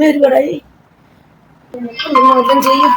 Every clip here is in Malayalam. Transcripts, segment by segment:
സമയം ഒരുപാടായി. ചെയ്യും.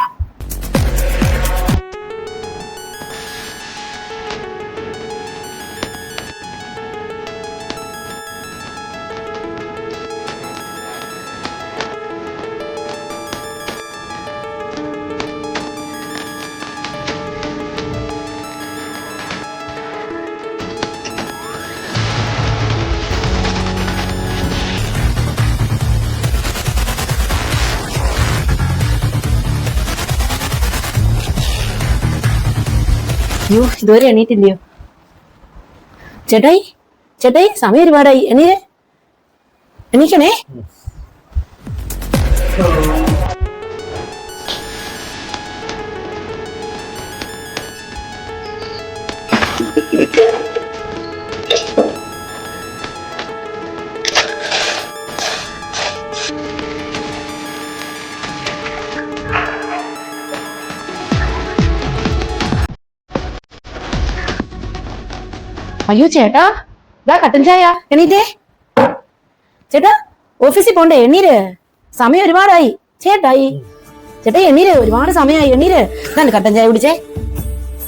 അയ്യോ, ഇതുവരെ എണീറ്റില്ലയോ? ചേട്ടായി ചേട്ടായി, സമയം ഒരുപാടായി. എണീക്കണേ. അയ്യോ ചേട്ടാ, ഇതാ കട്ടൻ ചായ. എണീറ്റേ ചേട്ടാ, ഓഫീസിൽ പോണ്ടേ? എണ്ണീര്, സമയം ഒരുപാടായി. ചേട്ടായി എണ്ണീര്, ഒരുപാട് സമയമായി. എണ്ണീര്, ഇതാണ് കട്ടൻ ചായ കുടിച്ചേ.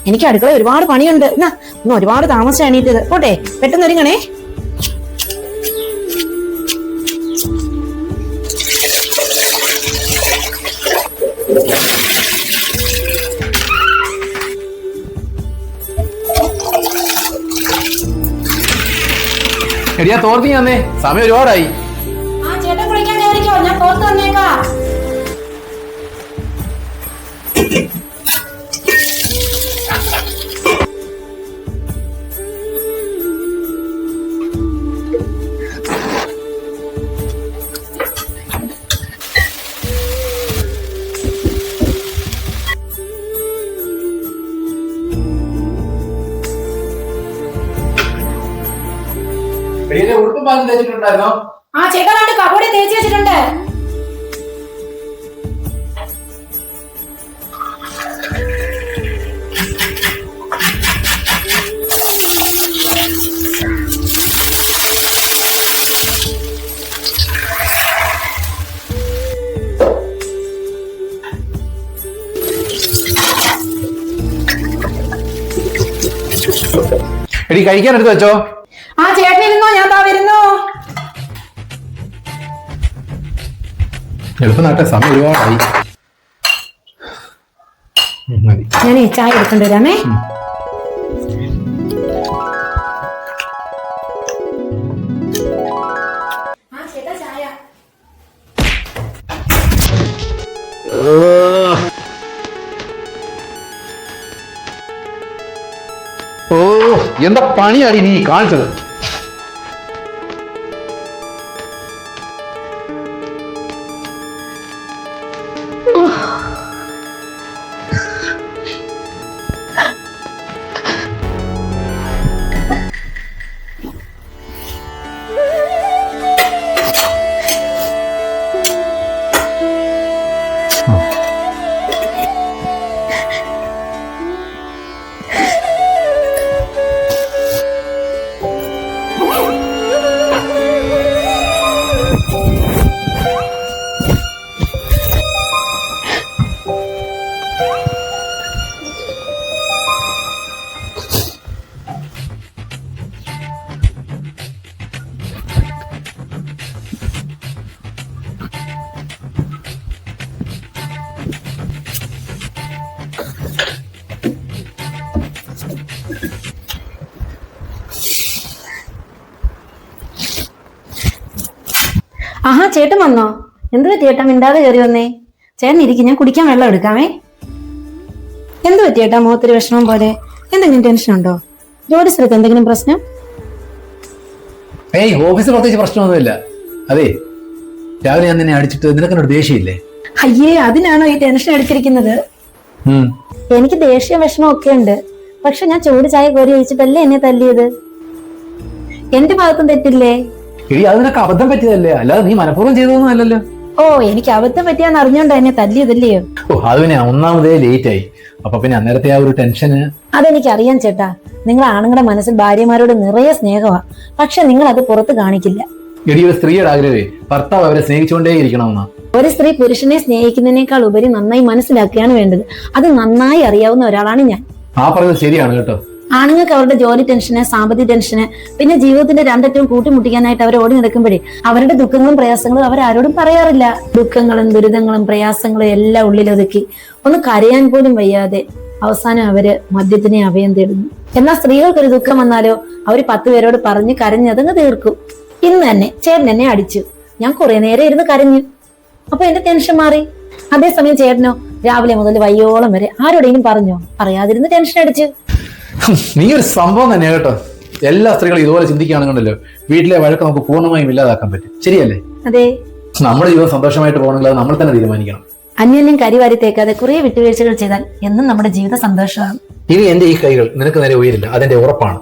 എനിക്ക് അടുക്കള ഒരുപാട് പണിയുണ്ട്. എന്നാ ഇന്ന് ഒരുപാട് താമസിച്ചാ എണീറ്റത്. പോട്ടെ, പെട്ടെന്ന് ഒരുങ്ങണേ. എടിയാ തോർത്തി വന്നേ, സമയം ഒരുപാടായി. ചേട്ടൻ കുളിക്കാൻ കയറിക്കോ, ഞാൻ തോർത്ത് വന്നേക്കാം. ഉടുപ്പും പാലും തേച്ചിട്ടുണ്ടായിരുന്നോ? ചേട്ടാ കണ്ട് കബോർഡിൽ തേച്ച് വെച്ചിട്ടുണ്ട്. എടി കഴിക്കാൻ എടുത്ത് വെച്ചോ. ചേട്ടൻ ഇരുന്നോ, ഞാൻ താ വരുന്നു. എളുപ്പം നാട്ടെ, സമയം ഒരുപാടായി. ഞാൻ ചായ എടുത്തോണ്ട് വരാമേ. ചേട്ടാ ചായ. ഓ, എന്താ പണിയാടി നീ കാണിച്ചത്? ചേട്ടൻ വന്നോ? എന്ത് പറ്റിയേട്ടാ മിണ്ടാതെ കയറി വന്നേ? ചേട്ടൻ ഇരിക്കും, ഞാൻ കുടിക്കാൻ വെള്ളം എടുക്കാമേ. എന്ത് പറ്റിയേട്ടാ മുഖത്തൊരു വിഷമം പോലെ? എന്തെങ്കിലും ടെൻഷൻ ഉണ്ടോ? ജോലി സ്ഥലത്ത് എന്തെങ്കിലും പ്രശ്നം? ഏയ്, ഓഫീസിൽ പ്രത്യേകിച്ച് പ്രശ്നമൊന്നുമില്ല. അതെ, രാവിലെ ഞാൻ നിന്നെ അടിച്ചിട്ട് നിനക്കെന്നോട് ദേഷ്യമില്ലേ? അയ്യേ, അതിനാണോ ഈ ടെൻഷൻ അടിച്ചിരിക്കുന്നത്? എനിക്ക് ദേഷ്യ വിഷമം ഒക്കെ ഉണ്ട്. പക്ഷെ ഞാൻ ചൂട് ചായ കോരി ഒഴിച്ചിട്ടല്ലേ എന്നെ തല്ലിയത്. എന്റെ ഭാഗത്തും തെറ്റില്ലേ? അത് നിനക്ക് അബദ്ധം പറ്റിയതല്ലേ, അല്ലാതെ നീ മനഃപൂർവ്വം ചെയ്തതൊന്നും അല്ലല്ലോ. ഓ, എനിക്ക് അബദ്ധം പറ്റിയാന്ന് അറിഞ്ഞോണ്ടാ എന്നെ തല്ലിയതല്ലയോ? ഓ, അത് പിന്നെ ഒന്നാമതേ ലേറ്റ് ആയി. അപ്പൊ പിന്നെ അന്നേരത്തെ ആ ഒരു ടെൻഷന്. അതെനിക്കറിയാം ചേട്ടാ. നിങ്ങൾ ആണുങ്ങളുടെ മനസ്സിൽ ഭാര്യമാരോട് നിറയെ സ്നേഹമാ. പക്ഷെ നിങ്ങൾ അത് പുറത്ത് കാണിക്കില്ല. എടി ഒരു സ്ത്രീയുടെ ആഗ്രഹമേ ഭർത്താവ് അവരെ സ്നേഹിച്ചുകൊണ്ടേ ഇരിക്കണമെന്നാ. ഒരു സ്ത്രീ പുരുഷനെ സ്നേഹിക്കുന്നതിനേക്കാൾ ഉപരി നന്നായി മനസ്സിലാക്കുകയാണ് വേണ്ടത്. അത് നന്നായി അറിയാവുന്ന ഒരാളാണ് ഞാൻ. ആ പറയുന്നത് ശരിയാണ് കേട്ടോ. ആണുങ്ങൾക്ക് അവരുടെ ജോലി ടെൻഷന്, സാമ്പത്തിക ടെൻഷന്, പിന്നെ ജീവിതത്തിന്റെ രണ്ടറ്റവും കൂട്ടിമുട്ടിക്കാനായിട്ട് അവർ ഓടി നടക്കുമ്പോഴേ അവരുടെ ദുഃഖങ്ങളും പ്രയാസങ്ങളും അവരാരോടും പറയാറില്ല. ദുഃഖങ്ങളും ദുരിതങ്ങളും പ്രയാസങ്ങളും എല്ലാം ഉള്ളിലൊതുക്കി ഒന്ന് കരയാൻ പോലും വയ്യാതെ അവസാനം അവര് മദ്യത്തിനെ അഭയം തേടുന്നു. എന്നാൽ സ്ത്രീകൾക്കൊരു ദുഃഖം വന്നാലോ അവര് 10 പേരോട് പറഞ്ഞ് കരഞ്ഞതങ്ങ് തീർക്കും. ഇന്ന് തന്നെ ചേട്ടൻ എന്നെ അടിച്ചു, ഞാൻ കുറെ നേരം ഇരുന്ന് കരഞ്ഞു, അപ്പൊ എന്റെ ടെൻഷൻ മാറി. അതേസമയം ചേട്ടനോ രാവിലെ മുതൽ വയ്യോളം വരെ ആരോടെങ്കിലും പറഞ്ഞോ, പറയാതിരുന്ന് ടെൻഷൻ അടിച്ചു. നീ ഒരു സംഭവം തന്നെയാ കേട്ടോ. എല്ലാ സ്ത്രീകളും ഇതുപോലെ ചിന്തിക്കുകയാണെന്നുണ്ടല്ലോ വീട്ടിലെ വഴക്ക് നമുക്ക് പൂർണ്ണമായും ഇല്ലാതാക്കാൻ പറ്റും. ശരിയല്ലേ? അതെ. നമ്മുടെ ജീവിതം സന്തോഷമായിട്ട് പോകണമെങ്കിൽ അത് നമ്മൾ തന്നെ തീരുമാനിക്കണം. അന്യോന്യം കരിവാരി തേക്കാതെ കുറെ വിട്ടുവീഴ്ചകൾ ചെയ്താൽ എന്നും നമ്മുടെ ജീവിതം സന്തോഷമാണ്. ഇനി എന്റെ ഈ കൈകൾ നിനക്ക് നേരെ ഉയരില്ല, അതെന്റെ ഉറപ്പാണ്.